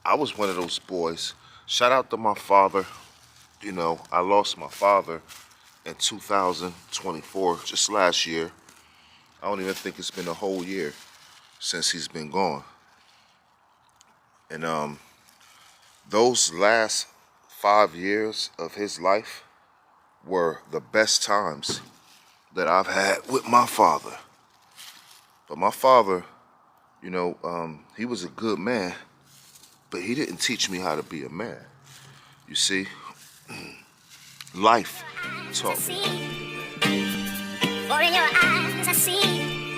I was one of those boys. Shout out to my father. I lost my father in 2024, just last year. I don't even think it's been a whole year since he's been gone. And those last 5 years of his life were the best times that I've had with my father. But my father, he was a good man, but he didn't teach me how to be a man. You see, life taught me. For in your eyes I see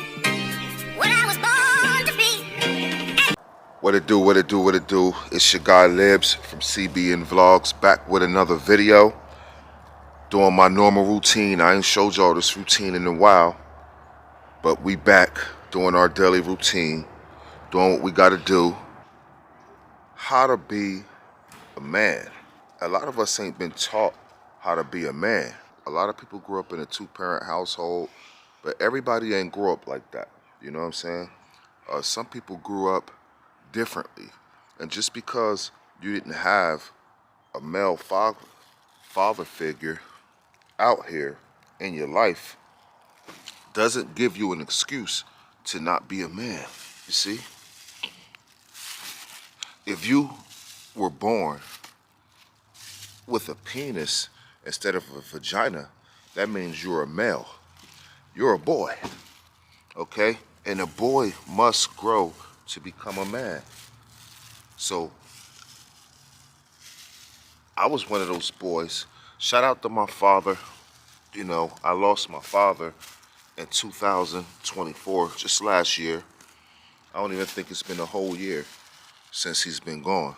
what I was born to be. What it do, what it do, what it do. It's your guy Libs from CBN Vlogs, back with another video. Doing my normal routine. I ain't showed y'all this routine in a while, but we back doing our daily routine, doing what we gotta do. How to be a man. A lot of us ain't been taught how to be a man. A lot of people grew up in a two-parent household, but everybody ain't grow up like that. You know what I'm saying? Some people grew up differently. And just because you didn't have a male father figure out here in your life doesn't give you an excuse to not be a man. You see? If you were born with a penis instead of a vagina, that means you're a male. You're a boy, okay? And a boy must grow to become a man. So I was one of those boys. Shout out to my father. I lost my father in 2024, just last year. I don't even think it's been a whole year since he's been gone.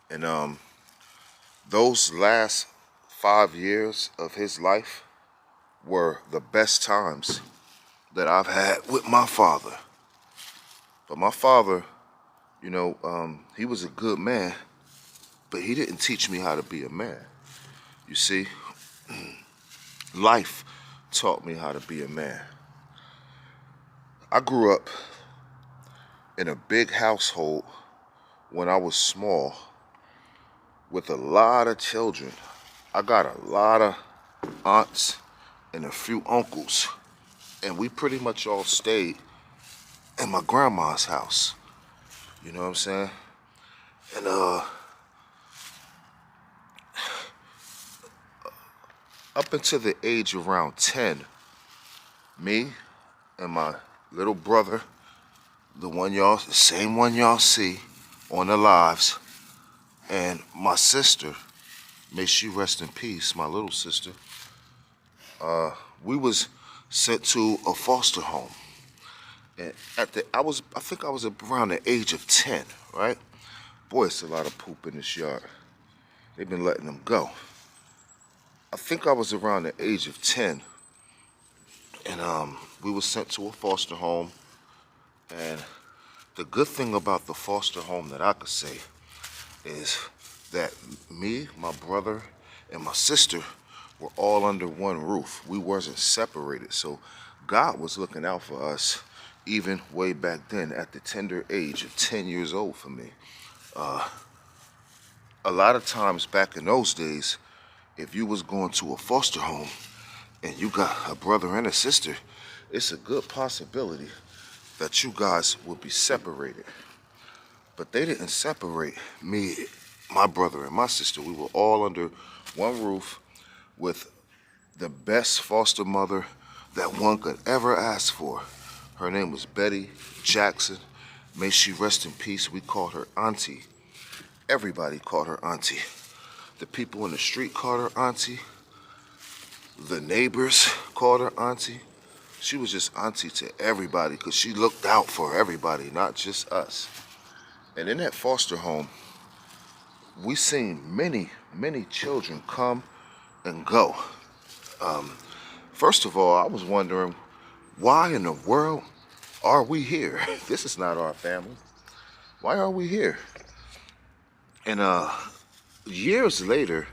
And those last 5 years of his life were the best times that I've had with my father. But my father, he was a good man, but he didn't teach me how to be a man. You see, life taught me how to be a man. I grew up in a big household when I was small with a lot of children. I got a lot of aunts and a few uncles, and we pretty much all stayed in my grandma's house. You know what I'm saying? And up until the age of around 10, me and my little brother, the same one y'all see on the lives, and my sister, may she rest in peace, my little sister, we was sent to a foster home. And I think I was around the age of 10, right? Boy, it's a lot of poop in this yard. They've been letting them go. I think I was around the age of 10, and we were sent to a foster home. And the good thing about the foster home that I could say is that me, my brother, and my sister were all under one roof. We wasn't separated, so God was looking out for us even way back then at the tender age of 10 years old for me. A lot of times back in those days, if you was going to a foster home and you got a brother and a sister, it's a good possibility that you guys would be separated. But they didn't separate me, my brother, and my sister. We were all under one roof with the best foster mother that one could ever ask for. Her name was Betty Jackson. May she rest in peace. We called her Auntie. Everybody called her Auntie. The people in the street called her Auntie. The neighbors called her Auntie. She was just Auntie to everybody because she looked out for everybody, not just us. And in that foster home, we seen many, many children come and go. First of all, I was wondering, why in the world are we here? This is not our family. Why are we here? And years later,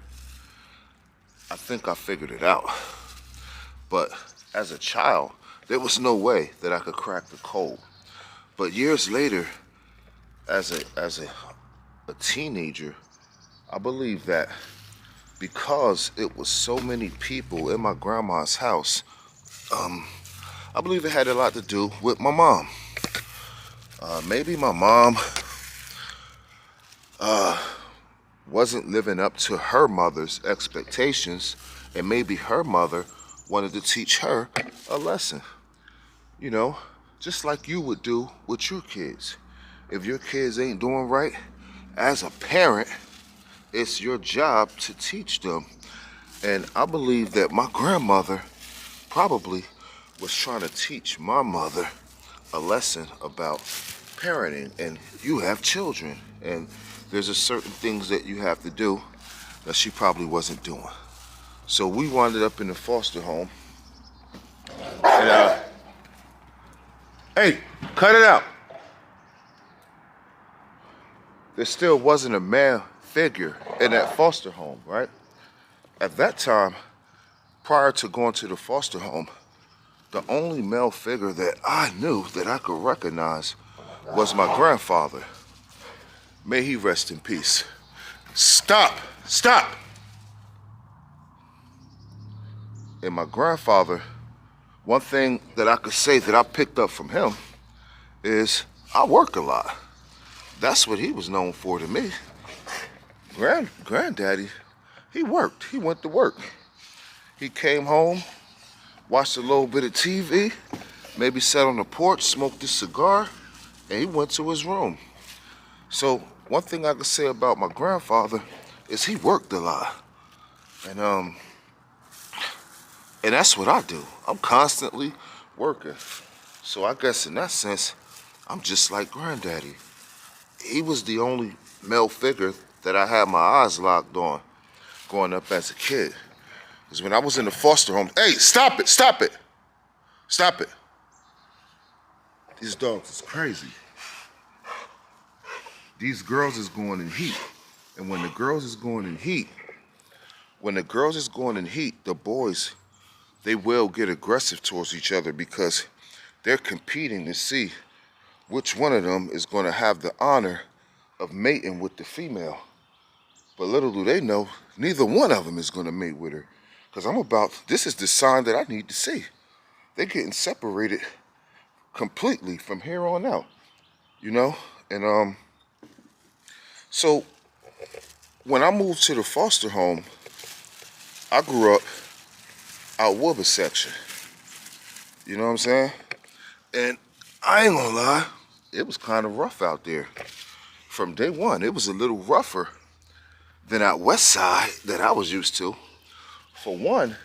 I think I figured it out. But as a child, there was no way that I could crack the code. But years later, as a teenager, I believe that because it was so many people in my grandma's house, I believe it had a lot to do with my mom. Maybe my mom wasn't living up to her mother's expectations, and maybe her mother wanted to teach her a lesson. You know, just like you would do with your kids. If your kids ain't doing right, as a parent, it's your job to teach them. And I believe that my grandmother probably was trying to teach my mother a lesson about parenting. And you have children, and there's a certain things that you have to do that she probably wasn't doing. So we wound up in the foster home. And hey, cut it out. There still wasn't a male figure in that foster home, right? At that time, prior to going to the foster home, the only male figure that I knew that I could recognize was my grandfather. May he rest in peace. Stop! Stop! And my grandfather, one thing that I could say that I picked up from him is I work a lot. That's what he was known for to me. Granddaddy, he worked. He went to work. He came home, watched a little bit of TV, maybe sat on the porch, smoked a cigar, and he went to his room. So one thing I could say about my grandfather is he worked a lot. And that's what I do. I'm constantly working. So I guess in that sense, I'm just like Granddaddy. He was the only male figure that I had my eyes locked on growing up as a kid. Because when I was in the foster home, hey, stop it, stop it, stop it. These dogs is crazy. These girls is going in heat. And when the girls is going in heat, the boys, they will get aggressive towards each other because they're competing to see which one of them is going to have the honor of mating with the female. But little do they know, neither one of them is going to mate with her. Because this is the sign that I need to see. They're getting separated completely from here on out, you know? And so when I moved to the foster home, I grew up out Wilbur section. You know what I'm saying? And I ain't gonna lie, it was kind of rough out there. From day one, it was a little rougher than out west side that I was used to. For one,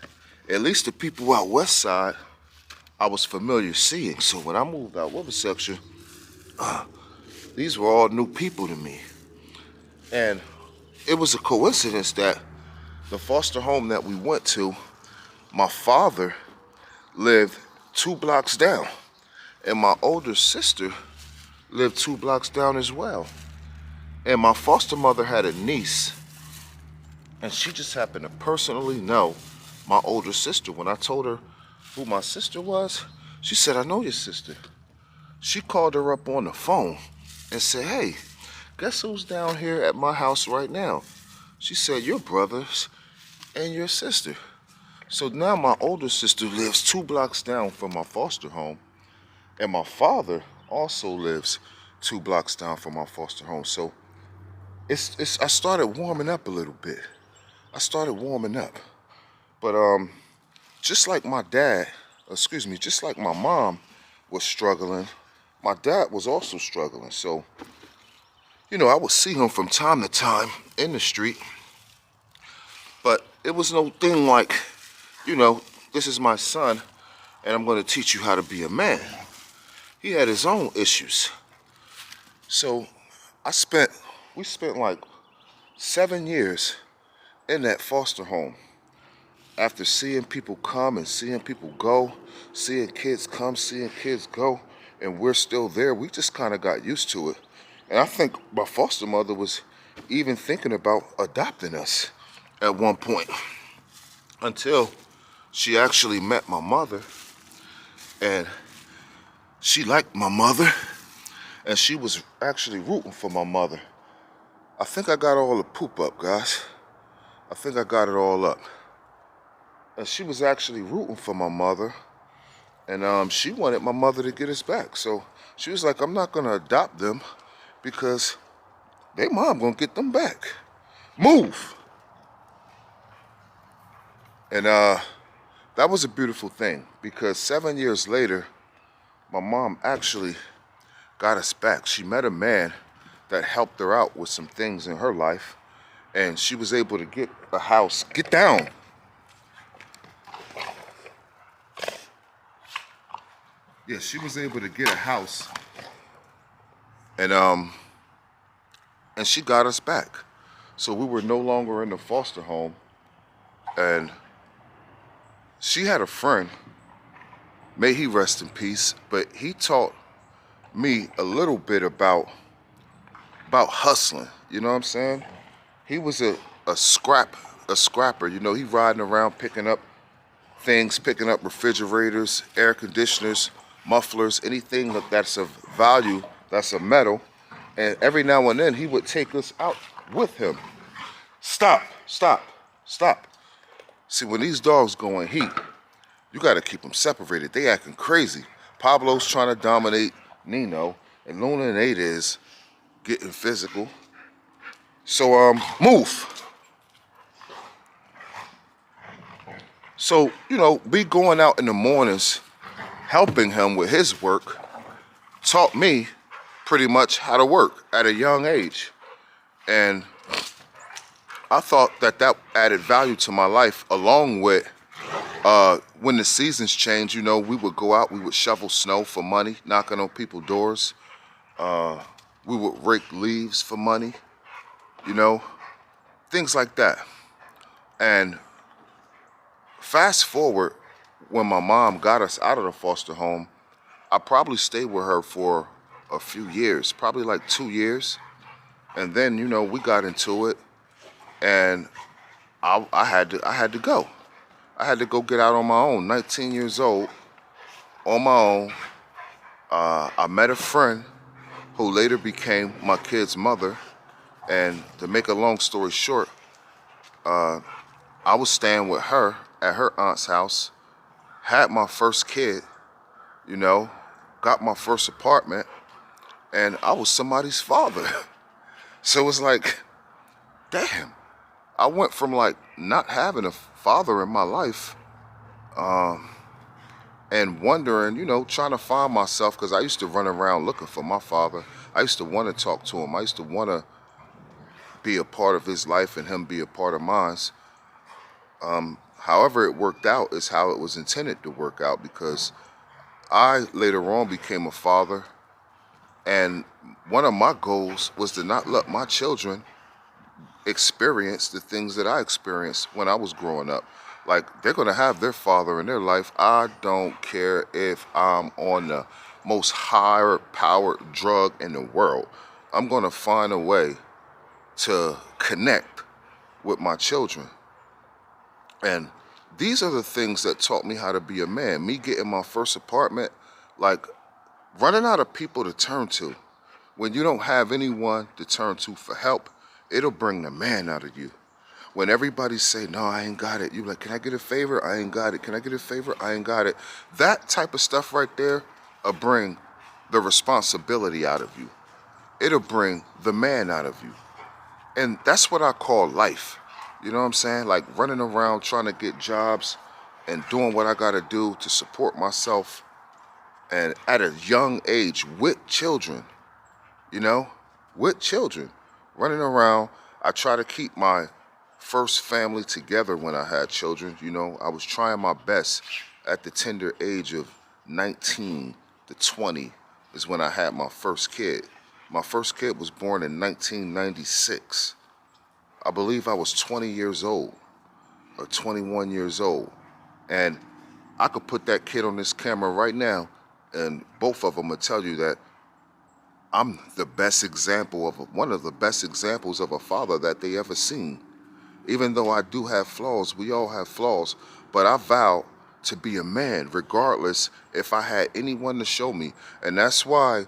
at least the people out west side, I was familiar seeing. So when I moved out Wilbur section, these were all new people to me. And it was a coincidence that the foster home that we went to, my father lived 2 blocks down. And my older sister lived 2 blocks down as well. And my foster mother had a niece, and she just happened to personally know my older sister. When I told her who my sister was, she said, I know your sister. She called her up on the phone and said, hey, guess who's down here at my house right now? She said, your brothers and your sister. So now my older sister lives 2 blocks down from my foster home, and my father also lives 2 blocks down from my foster home. So I started warming up a little bit. I started warming up. But just like just like my mom was struggling, my dad was also struggling. So, you know, I would see him from time to time in the street. But it was no thing like, you know, this is my son, and I'm going to teach you how to be a man. He had his own issues. So we spent like 7 years in that foster home. After seeing people come and seeing people go, seeing kids come, seeing kids go, and we're still there, we just kind of got used to it. And I think my foster mother was even thinking about adopting us at one point, until she actually met my mother, and she liked my mother, and she was actually rooting for my mother. I think I got all the poop up, guys. I think I got it all up. And she was actually rooting for my mother, and she wanted my mother to get us back. So she was like, I'm not gonna adopt them because they mom gonna get them back. Move. And that was a beautiful thing because 7 years later, my mom actually got us back. She met a man that helped her out with some things in her life, and she was able to get a house. Get down. Yeah, she was able to get a house, and she got us back. So we were no longer in the foster home, and she had a friend, may he rest in peace, but he taught me a little bit about hustling. You know what I'm saying? He was a scrapper. You know, he riding around picking up things, picking up refrigerators, air conditioners, mufflers, anything that's of value, that's of metal. And every now and then he would take us out with him. Stop, stop, stop. See, when these dogs go in heat, you gotta keep them separated. They acting crazy. Pablo's trying to dominate Nino, and Luna and Ada is getting physical. So, move. So, you know, me going out in the mornings, helping him with his work, taught me pretty much how to work at a young age. And I thought that added value to my life, along with when the seasons change, you know, we would go out, we would shovel snow for money, knocking on people's doors. We would rake leaves for money, you know, things like that. And fast forward, when my mom got us out of the foster home, I probably stayed with her for a few years, probably like 2 years. And then, you know, we got into it, and I had to go. I had to go get out on my own, 19 years old, on my own. I met a friend who later became my kid's mother. And to make a long story short, I was staying with her at her aunt's house, had my first kid, you know, got my first apartment, and I was somebody's father. So it's like, damn, I went from like not having a father in my life, and wondering, you know, trying to find myself, because I used to run around looking for my father. I used to want to talk to him. I used to want to be a part of his life and him be a part of mine. However it worked out is how it was intended to work out, because I later on became a father, and one of my goals was to not let my children experience the things that I experienced when I was growing up. Like, they're gonna have their father in their life. I don't care if I'm on the most higher powered drug in the world. I'm gonna find a way to connect with my children. And these are the things that taught me how to be a man. Me getting my first apartment, like running out of people to turn to. When you don't have anyone to turn to for help, it'll bring the man out of you. When everybody say, no, I ain't got it, you like, can I get a favor? I ain't got it. Can I get a favor? I ain't got it. That type of stuff right there will bring the responsibility out of you. It'll bring the man out of you. And that's what I call life. You know what I'm saying? Like running around trying to get jobs and doing what I gotta do to support myself, and at a young age with children, you know, with children, running around. I try to keep my first family together when I had children. You know, I was trying my best. At the tender age of 19 to 20 is when I had my first kid. My first kid was born in 1996. I believe I was 20 years old or 21 years old. And I could put that kid on this camera right now, and both of them will tell you that I'm the best example of one of the best examples of a father that they ever seen. Even though I do have flaws, we all have flaws, but I vow to be a man regardless if I had anyone to show me. And that's why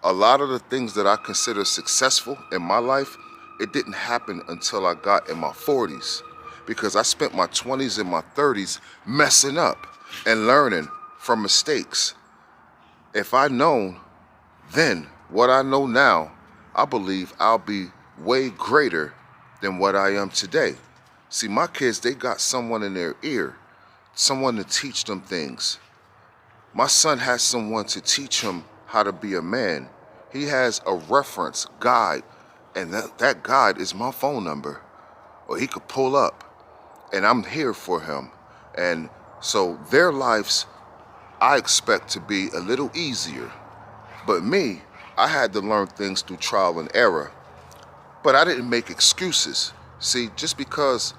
A lot of the things that I consider successful in my life, it didn't happen until I got in my 40s, because I spent my 20s and my 30s messing up and learning from mistakes. If I'd known then what I know now, I believe I'll be way greater than what I am today. See, my kids, they got someone in their ear, someone to teach them things. My son has someone to teach him how to be a man. He has a reference guide, and that guide is my phone number, or he could pull up, and I'm here for him. And so their lives, I expect to be a little easier. But me, I had to learn things through trial and error. But I didn't make excuses. See, just because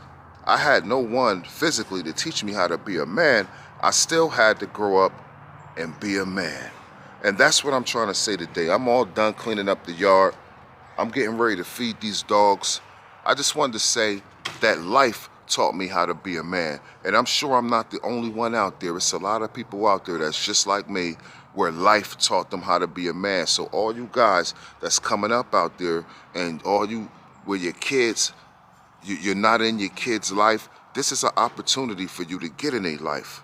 I had no one physically to teach me how to be a man, I still had to grow up and be a man. And that's what I'm trying to say today. I'm all done cleaning up the yard. I'm getting ready to feed these dogs. I just wanted to say that life taught me how to be a man. And I'm sure I'm not the only one out there. It's a lot of people out there that's just like me, where life taught them how to be a man. So all you guys that's coming up out there, and all you with your kids, you're not in your kids' life, this is an opportunity for you to get in a life.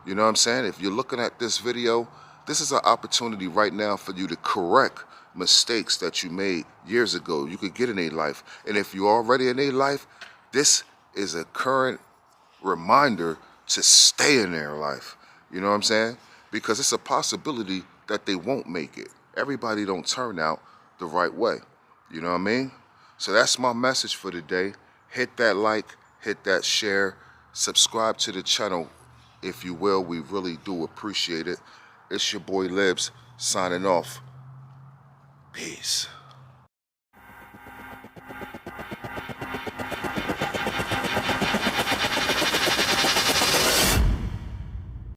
You know what I'm saying? If you're looking at this video, this is an opportunity right now for you to correct mistakes that you made years ago. You could get in a life. And if you're already in a life, this is a current reminder to stay in their life. You know what I'm saying? Because it's a possibility that they won't make it. Everybody don't turn out the right way. You know what I mean? So that's my message for today. Hit that like, hit that share, subscribe to the channel if you will. We really do appreciate it. It's your boy Libs signing off. Peace.